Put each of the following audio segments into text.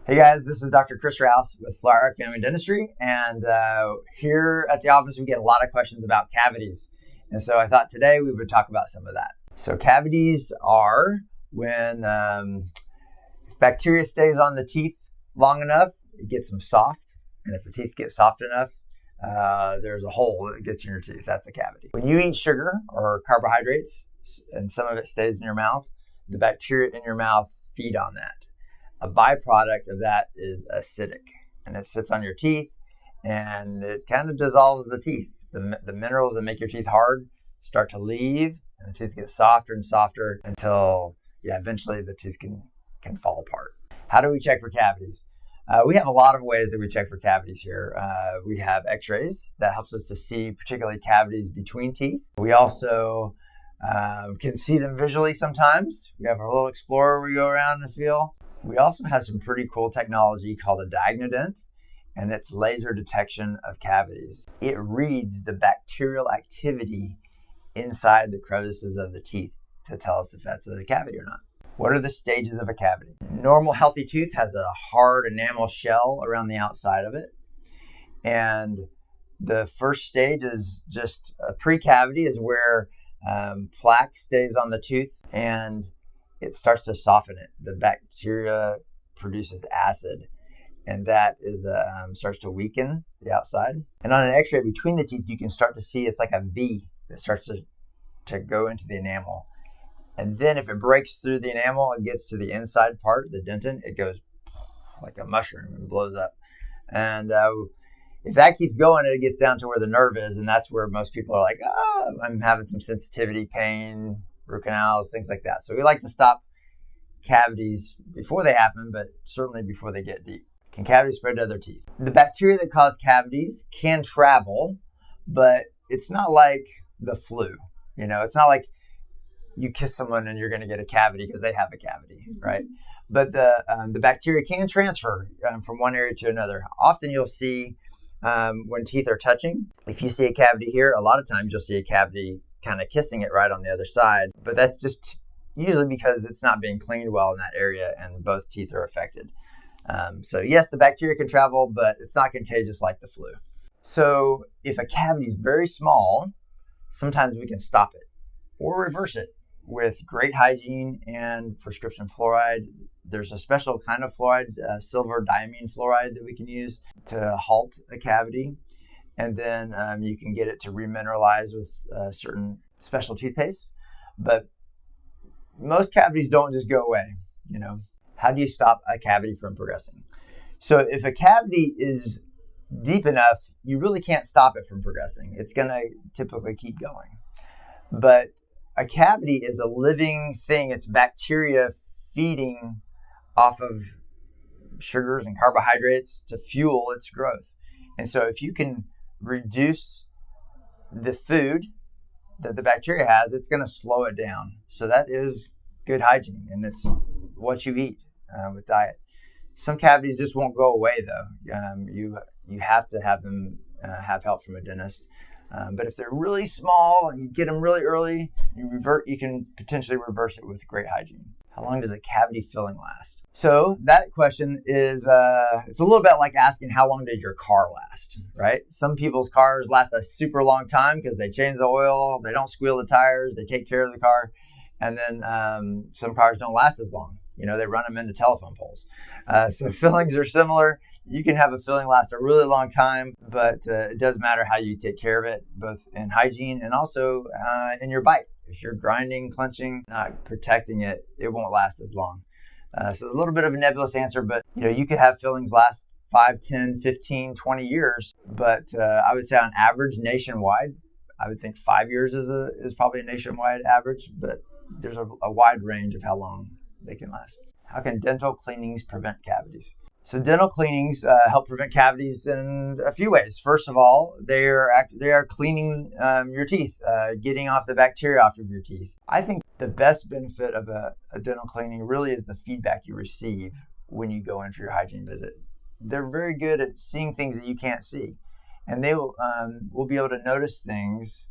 Hey guys, this is Dr. Chris Rouse with Flatrock Family Dentistry, and here at the office we get a lot of questions about cavities, and so I thought today we would talk about some of that. So cavities are when bacteria stays on the teeth long enough, it gets them soft, and if the teeth get soft enough, there's a hole that gets in your teeth. That's a cavity. When you eat sugar or carbohydrates, and some of it stays in your mouth, the bacteria in your mouth feed on that. A byproduct of that is acidic, and it sits on your teeth and it kind of dissolves the teeth. The minerals that make your teeth hard start to leave, and the teeth get softer and softer until eventually the tooth can fall apart. How do we check for cavities? We have a lot of ways that we check for cavities here. We have x-rays that helps us to see particularly cavities between teeth. We also can see them visually sometimes. We have our little explorer we go around and feel. We also have some pretty cool technology called a diagnodent, and it's laser detection of cavities. It reads the bacterial activity inside the crevices of the teeth to tell us if that's a cavity or not. What are the stages of a cavity? Normal healthy tooth has a hard enamel shell around the outside of it, and the first stage is just a pre-cavity, is where plaque stays on the tooth and it starts to soften it. The bacteria produces acid, and that is starts to weaken the outside. And on an x-ray between the teeth, you can start to see it's like a V that starts to go into the enamel. And then if it breaks through the enamel and gets to the inside part, the dentin, it goes like a mushroom and blows up. And if that keeps going, it gets down to where the nerve is, and that's where most people are like, I'm having some sensitivity, pain, root canals, things like that. So we like to stop cavities before they happen, but certainly before they get deep. Can cavities spread to other teeth? The bacteria that cause cavities can travel, but it's not like the flu. It's not like you kiss someone and you're going to get a cavity because they have a cavity, right? But the bacteria can transfer from one area to another. Often you'll see when teeth are touching, if you see a cavity here, a lot of times you'll see a cavity kind of kissing it right on the other side, but that's just usually because it's not being cleaned well in that area and both teeth are affected. So yes, the bacteria can travel, but it's not contagious like the flu. So if a cavity is very small, sometimes we can stop it or reverse it with great hygiene and prescription fluoride. There's a special kind of fluoride, silver diamine fluoride, that we can use to halt a cavity. And then you can get it to remineralize with certain special toothpaste. But most cavities don't just go away. How do you stop a cavity from progressing? So if a cavity is deep enough, you really can't stop it from progressing. It's going to typically keep going. But a cavity is a living thing. It's bacteria feeding off of sugars and carbohydrates to fuel its growth. And so if you can reduce the food that the bacteria has, it's going to slow it down. So that is good hygiene, and it's what you eat with diet. Some cavities just won't go away though. You have to have them have help from a dentist. But if they're really small and you get them really early, you can potentially reverse it with great hygiene. How long does a cavity filling last? So that question is, it's a little bit like asking how long did your car last, right? Some people's cars last a super long time because they change the oil, they don't squeal the tires, they take care of the car. And then some cars don't last as long. They run them into telephone poles. So fillings are similar. You can have a filling last a really long time, but it does matter how you take care of it, both in hygiene and also in your bite. If you're grinding, clenching, not protecting it, it won't last as long. So a little bit of a nebulous answer, but you could have fillings last 5, 10, 15, 20 years. But I would say on average nationwide, I would think 5 years is probably a nationwide average, but there's a wide range of how long they can last. How can dental cleanings prevent cavities? So dental cleanings help prevent cavities in a few ways. First of all, they are cleaning your teeth, getting off the bacteria off of your teeth. I think the best benefit of a dental cleaning really is the feedback you receive when you go in for your hygiene visit. They're very good at seeing things that you can't see, and they will be able to notice things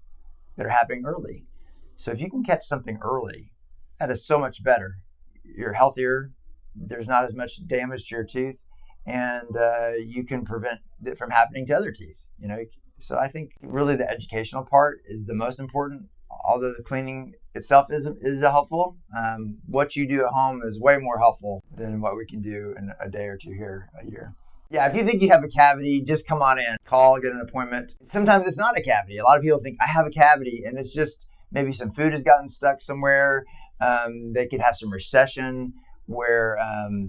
that are happening early. So if you can catch something early, that is so much better. You're healthier, there's not as much damage to your tooth, and you can prevent it from happening to other teeth. So I think really the educational part is the most important. Although the cleaning itself is helpful, what you do at home is way more helpful than what we can do in a day or two here a year. Yeah, if you think you have a cavity, just come on in, call, get an appointment. Sometimes it's not a cavity. A lot of people think I have a cavity, and it's just maybe some food has gotten stuck somewhere. They could have some recession where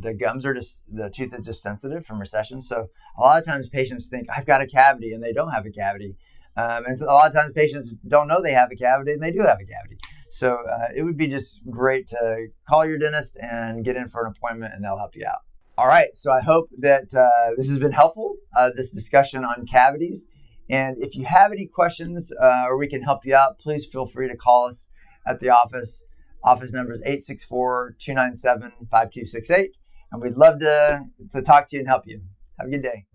the tooth is just sensitive from recession. So a lot of times patients think I've got a cavity and they don't have a cavity. And so a lot of times patients don't know they have a cavity and they do have a cavity. So it would be just great to call your dentist and get in for an appointment and they'll help you out. All right, so I hope that this has been helpful, this discussion on cavities. And if you have any questions or we can help you out, please feel free to call us at the office. Office number is 864-297-5268. And we'd love to talk to you and help you. Have a good day.